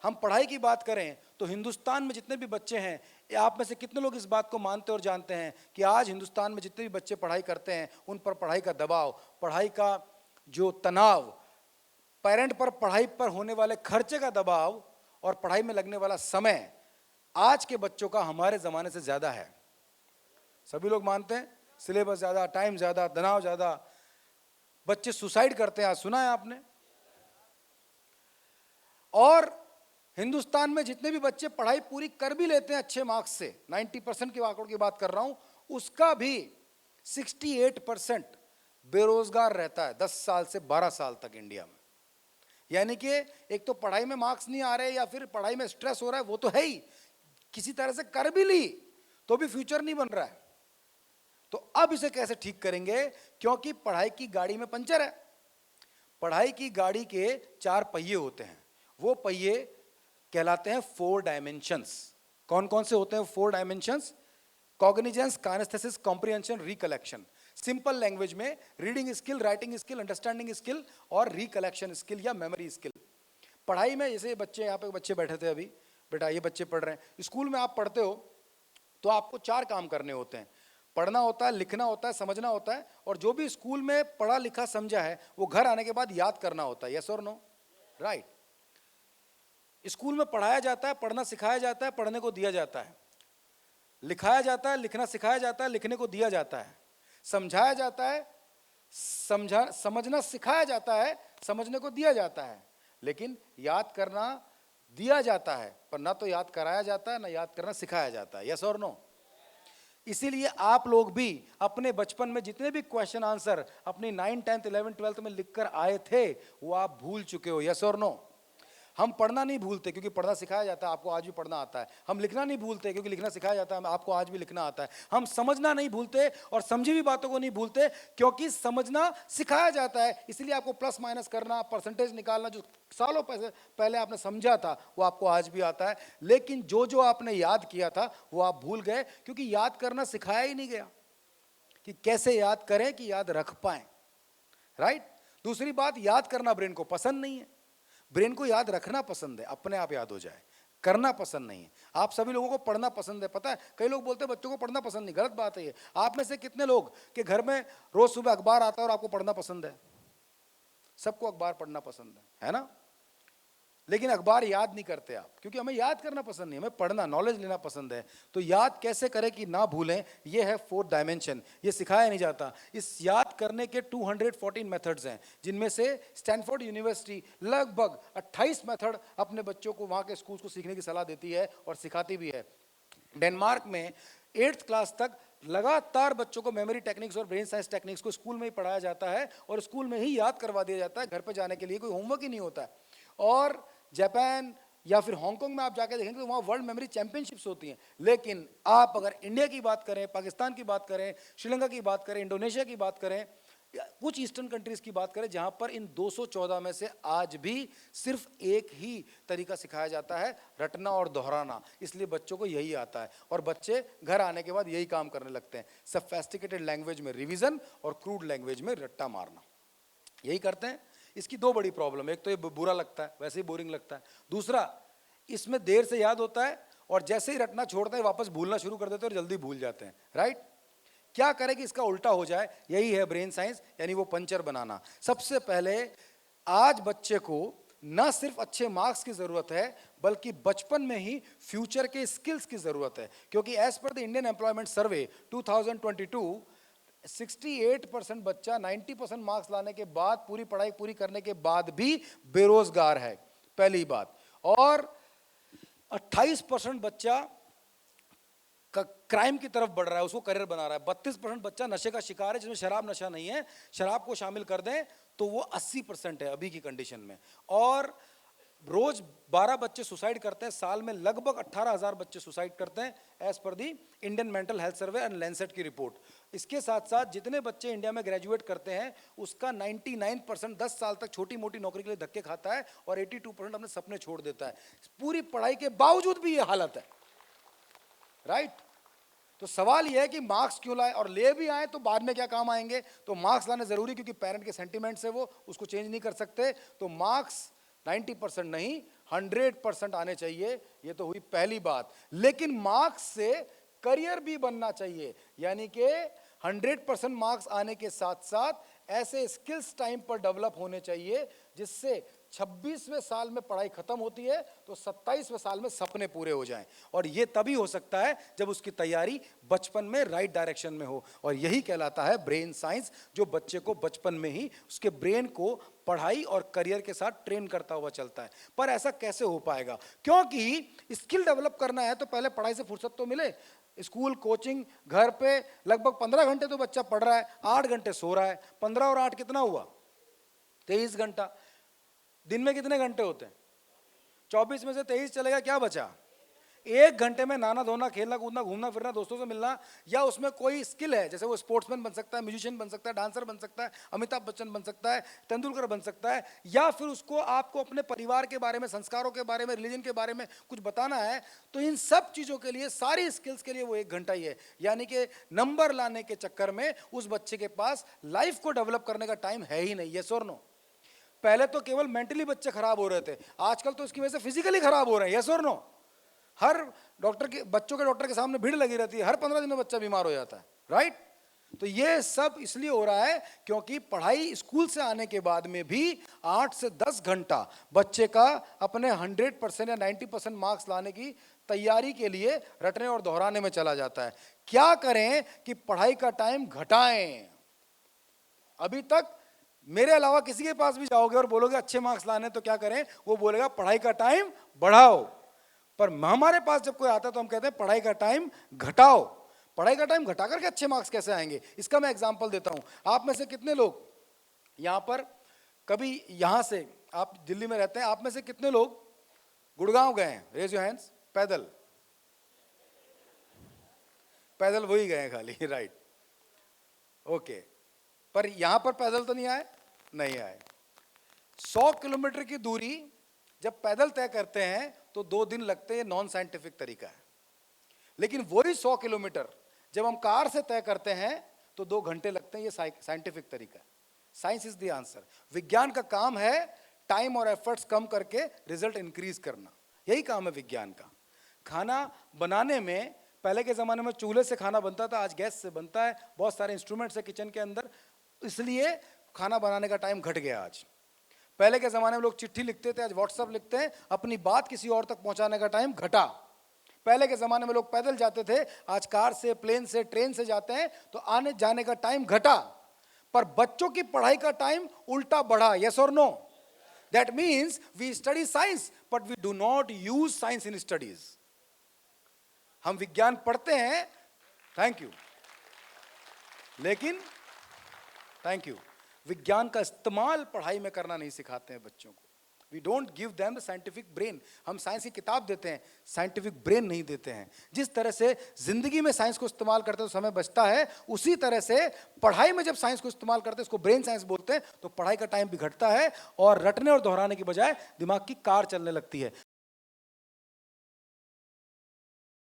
हम पढ़ाई की बात करें तो हिंदुस्तान में जितने भी बच्चे हैं, आप में से कितने लोग इस बात को मानते और जानते हैं कि आज हिंदुस्तान में जितने भी बच्चे पढ़ाई करते हैं उन पर पढ़ाई का दबाव, पढ़ाई का जो तनाव, पेरेंट पर पढ़ाई पर होने वाले खर्चे का दबाव और पढ़ाई में लगने वाला समय आज के बच्चों का हमारे ज़माने से ज़्यादा है। सभी लोग मानते हैं, सिलेबस ज़्यादा, टाइम ज़्यादा, तनाव ज़्यादा, बच्चे सुसाइड करते हैं, आज सुना है आपने। और हिंदुस्तान में जितने भी बच्चे पढ़ाई पूरी कर भी लेते हैं अच्छे मार्क्स से, 90% के आंकड़ों की बात कर रहा हूं, उसका भी 68% बेरोजगार रहता है 10 साल से 12 साल तक इंडिया में। यानी कि एक तो पढ़ाई में मार्क्स नहीं आ रहे या फिर पढ़ाई में स्ट्रेस हो रहा है, वो तो है ही, किसी तरह से कर भी ली तो भी फ्यूचर नहीं बन रहा है। तो अब इसे कैसे ठीक करेंगे, क्योंकि पढ़ाई की गाड़ी में पंचर है। पढ़ाई की गाड़ी के 4 पहिए होते हैं, वो पहिए कहलाते हैं 4 डायमेंशंस। कौन कौन से होते हैं 4 dimensions? Cognizance, kinesthesis, comprehension, recollection. Simple language में reading skill, writing skill, understanding skill और रिकलेक्शन स्किल या मेमोरी स्किल। पढ़ाई में जैसे बच्चे, यहाँ पे बच्चे बैठे थे अभी, बेटा ये बच्चे पढ़ रहे हैं, स्कूल में आप पढ़ते हो तो आपको 4 काम करने होते हैं, पढ़ना होता है, लिखना होता है, समझना होता है, और जो भी स्कूल में पढ़ा लिखा समझा है वो घर आने के बाद याद करना होता है। यस और नो? राइट। स्कूल में पढ़ाया जाता है, पढ़ना सिखाया जाता है, पढ़ने को दिया जाता है, लिखाया जाता है, लिखना सिखाया जाता है, लिखने को दिया जाता है, समझाया जाता है, समझना सिखाया जाता है, समझने को दिया जाता है, लेकिन याद करना दिया जाता है, पर ना तो याद कराया जाता है ना याद करना सिखाया जाता है। यस और नो? इसीलिए आप लोग भी अपने बचपन में जितने भी क्वेश्चन आंसर अपनी 9, 10, 11, 12 में लिखकर आए थे वो आप भूल चुके हो। यस और नो? हम पढ़ना नहीं भूलते क्योंकि पढ़ना सिखाया जाता है, आपको आज भी पढ़ना आता है। हम लिखना नहीं भूलते क्योंकि लिखना सिखाया जाता है, आपको आज भी लिखना आता है। हम समझना नहीं भूलते और समझी हुई बातों को नहीं भूलते क्योंकि समझना सिखाया जाता है। इसलिए आपको प्लस माइनस करना, परसेंटेज निकालना, जो सालों पहले आपने समझा था वो आपको आज भी आता है। लेकिन जो जो आपने याद किया था वो आप भूल गए क्योंकि याद करना सिखाया ही नहीं गया कि कैसे याद करें कि याद रख पाए। राइट? दूसरी बात, याद करना ब्रेन को पसंद नहीं है। ब्रेन को याद रखना पसंद है, अपने आप याद हो जाए, करना पसंद नहीं है। आप सभी लोगों को पढ़ना पसंद है, पता है कई लोग बोलते हैं बच्चों को पढ़ना पसंद नहीं, गलत बात है ये। आप में से कितने लोग के घर में रोज सुबह अखबार आता है और आपको पढ़ना पसंद है? सबको अखबार पढ़ना पसंद है ना? लेकिन अखबार याद नहीं करते आप, क्योंकि हमें याद करना पसंद नहीं, हमें पढ़ना, नॉलेज लेना पसंद है। तो याद कैसे करें कि ना भूलें, ये है 4th डायमेंशन, ये सिखाया नहीं जाता। इस याद करने के 214 मेथड्स हैं, जिनमें से स्टैनफोर्ड यूनिवर्सिटी लगभग 28 मेथड अपने बच्चों को वहाँ के स्कूल को सीखने की सलाह देती है और सिखाती भी है। डेनमार्क में 8th क्लास तक लगातार बच्चों को मेमोरी टेक्निक्स और ब्रेन साइंस टेक्निक्स को स्कूल में ही पढ़ाया जाता है और स्कूल में ही याद करवा दिया जाता है, घर पे जाने के लिए कोई होमवर्क ही नहीं होता है। और जापान या फिर हांगकांग में आप जाके देखेंगे तो वहाँ वर्ल्ड मेमोरी चैंपियनशिप्स होती हैं। लेकिन आप अगर इंडिया की बात करें, पाकिस्तान की बात करें, श्रीलंका की बात करें, इंडोनेशिया की बात करें, कुछ ईस्टर्न कंट्रीज की बात करें, जहां पर इन 214 में से आज भी सिर्फ एक ही तरीका सिखाया जाता है, रटना और दोहराना। इसलिए बच्चों को यही आता है और बच्चे घर आने के बाद यही काम करने लगते हैं, सोफिस्टिकेटेड लैंग्वेज में रिवीजन और क्रूड लैंग्वेज में रट्टा मारना, यही करते हैं। इसकी 2 बड़ी प्रॉब्लम है, एक तो ये बुरा लगता है, वैसे ही बोरिंग लगता है। दूसरा, इसमें देर से याद होता है और जैसे ही रटना छोड़ते हैं वापस भूलना शुरू कर देते हैं और जल्दी भूल जाते हैं। राइट? क्या करें कि इसका उल्टा हो जाए? यही है ब्रेन साइंस, यानी वो पंचर बनाना। सबसे पहले आज बच्चे को ना सिर्फ अच्छे मार्क्स की जरूरत है बल्कि बचपन में ही फ्यूचर के स्किल्स की जरूरत है, क्योंकि as per the Indian employment सर्वे 2022 68% बच्चा 90% मार्क्स लाने के बाद, पूरी पढ़ाई पूरी करने के बाद भी बेरोजगार है, पहली बात। और 28% बच्चा क्राइम की तरफ बढ़ रहा है, उसको करियर बना रहा है। 32% बच्चा नशे का शिकार है, जिसमें शराब नशा नहीं है, शराब को शामिल कर दें तो वो 80% है अभी की कंडीशन में। और रोज 12 बच्चे सुसाइड करते हैं, साल में लगभग 18,000 बच्चे सुसाइड करते हैं, एज पर the Indian mental health survey and Lancet की रिपोर्ट। इसके साथ साथ जितने बच्चे इंडिया में ग्रेजुएट करते हैं उसका 99% 10 साल तक छोटी मोटी नौकरी के लिए धक्के खाता है और 82% अपने सपने छोड़ देता है। पूरी पढ़ाई के बावजूद भी ये हालत है। राइट? तो सवाल यह है कि मार्क्स क्यों लाए, और ले भी आए तो बाद में क्या काम आएंगे? तो मार्क्स लाने जरूरी, क्योंकि पेरेंट के सेंटिमेंट्स है वो, उसको चेंज नहीं कर सकते। तो मार्क्स 90% नहीं, 100% आने चाहिए, ये तो हुई पहली बात। लेकिन मार्क्स से करियर भी बनना चाहिए, यानी कि 100% मार्क्स आने के साथ साथ ऐसे स्किल्स टाइम पर डेवलप होने चाहिए जिससे 26वें साल में पढ़ाई खत्म होती है तो 27वें साल में सपने पूरे हो जाएं। और ये तभी हो सकता है जब उसकी तैयारी बचपन में राइट डायरेक्शन में हो, और यही कहलाता है ब्रेन साइंस, जो बच्चे को बचपन में ही उसके ब्रेन को पढ़ाई और करियर के साथ ट्रेन करता हुआ चलता है। पर ऐसा कैसे हो पाएगा? क्योंकि स्किल डेवलप करना है तो पहले पढ़ाई से फुर्सत तो मिले। स्कूल, कोचिंग, घर पे लगभग 15 घंटे तो बच्चा पढ़ रहा है, 8 घंटे सो रहा है। 15 और 8 कितना हुआ? 23 घंटा। दिन में कितने घंटे होते हैं? 24 में से 23 चलेगा, क्या बचा? 1 घंटे में नहाना धोना, खेलना कूदना, घूमना फिरना, दोस्तों से मिलना, या उसमें कोई स्किल है, जैसे वो स्पोर्ट्समैन बन सकता है, म्यूजिशियन बन सकता है, डांसर बन सकता है, अमिताभ बच्चन बन सकता है, तेंदुलकर बन सकता है, या फिर उसको आपको अपने परिवार के बारे में, संस्कारों के बारे में, रिलीजन के बारे में कुछ बताना है, तो इन सब चीज़ों के लिए, सारी स्किल्स के लिए वो 1 घंटा ही है। यानी कि नंबर लाने के चक्कर में उस बच्चे के पास लाइफ को डेवलप करने का टाइम है ही नहीं। यस और नो? पहले तो केवल मेंटली बच्चे खराब हो रहे थे, आजकल तो इसकी वजह से फिजिकली खराब हो रहे हैं। यस और नो? हर डॉक्टर के, बच्चों के डॉक्टर के सामने भीड़ लगी रहती है, हर 15 दिन में बच्चा बीमार हो जाता है, राइट? तो ये सब इसलिए हो रहा है क्योंकि पढ़ाई स्कूल से आने के बाद में भी 8 से 10 घंटा बच्चे का अपने 100% या 90% मार्क्स लाने की तैयारी के लिए रटने और दोहराने में चला जाता है। क्या करें कि पढ़ाई का टाइम घटाएं? अभी तक मेरे अलावा किसी के पास भी जाओगे और बोलोगे अच्छे मार्क्स लाने, तो क्या करें? वो बोलेगा पढ़ाई का टाइम बढ़ाओ। पर हमारे पास जब कोई आता है तो हम कहते हैं पढ़ाई का टाइम घटाओ। पढ़ाई का टाइम घटा करके अच्छे मार्क्स कैसे आएंगे? इसका मैं एग्जांपल देता हूं। आप में से कितने लोग यहां पर कभी, यहां से आप दिल्ली में रहते हैं, आप में से कितने लोग गुड़गांव गए हैं? Raise your hands. पैदल? पैदल वही गए हैं खाली, राइट, ओके। पर यहां पर पैदल तो नहीं आए? नहीं आए। 100 किलोमीटर की दूरी जब पैदल तय करते हैं तो 2 दिन लगते हैं, नॉन साइंटिफिक तरीका है। लेकिन वही 100 किलोमीटर जब हम कार से तय करते हैं तो 2 घंटे लगते हैं, ये साइंटिफिक तरीका है। Science is the answer. विज्ञान का काम है टाइम और एफर्ट्स कम करके रिजल्ट इंक्रीज करना, यही काम है विज्ञान का। खाना बनाने में पहले के जमाने में चूल्हे से खाना बनता था, आज गैस से बनता है, बहुत सारे इंस्ट्रूमेंट्स है किचन के अंदर, इसलिए खाना बनाने का टाइम घट गया आज। पहले के जमाने में लोग चिट्ठी लिखते थे, आज व्हाट्सएप लिखते हैं, अपनी बात किसी और तक पहुंचाने का टाइम घटा। पहले के जमाने में लोग पैदल जाते थे, आज कार से, प्लेन से, ट्रेन से जाते हैं, तो आने जाने का टाइम घटा। पर बच्चों की पढ़ाई का टाइम उल्टा बढ़ा। यस और no? That means we study science but we do not use science in studies. हम विज्ञान पढ़ते हैं, थैंक यू, लेकिन थैंक यू, विज्ञान का इस्तेमाल पढ़ाई में करना नहीं सिखाते हैं बच्चों को। We don't give them the scientific brain. हम साइंस की किताब देते हैं, साइंटिफिक ब्रेन नहीं देते हैं। जिस तरह से जिंदगी में साइंस को इस्तेमाल करते हैं तो समय बचता है, उसी तरह से पढ़ाई में जब साइंस को इस्तेमाल करते हैं, उसको ब्रेन साइंस बोलते हैं, तो पढ़ाई का टाइम भी घटता है और रटने और दोहराने की बजाय दिमाग की कार चलने लगती है।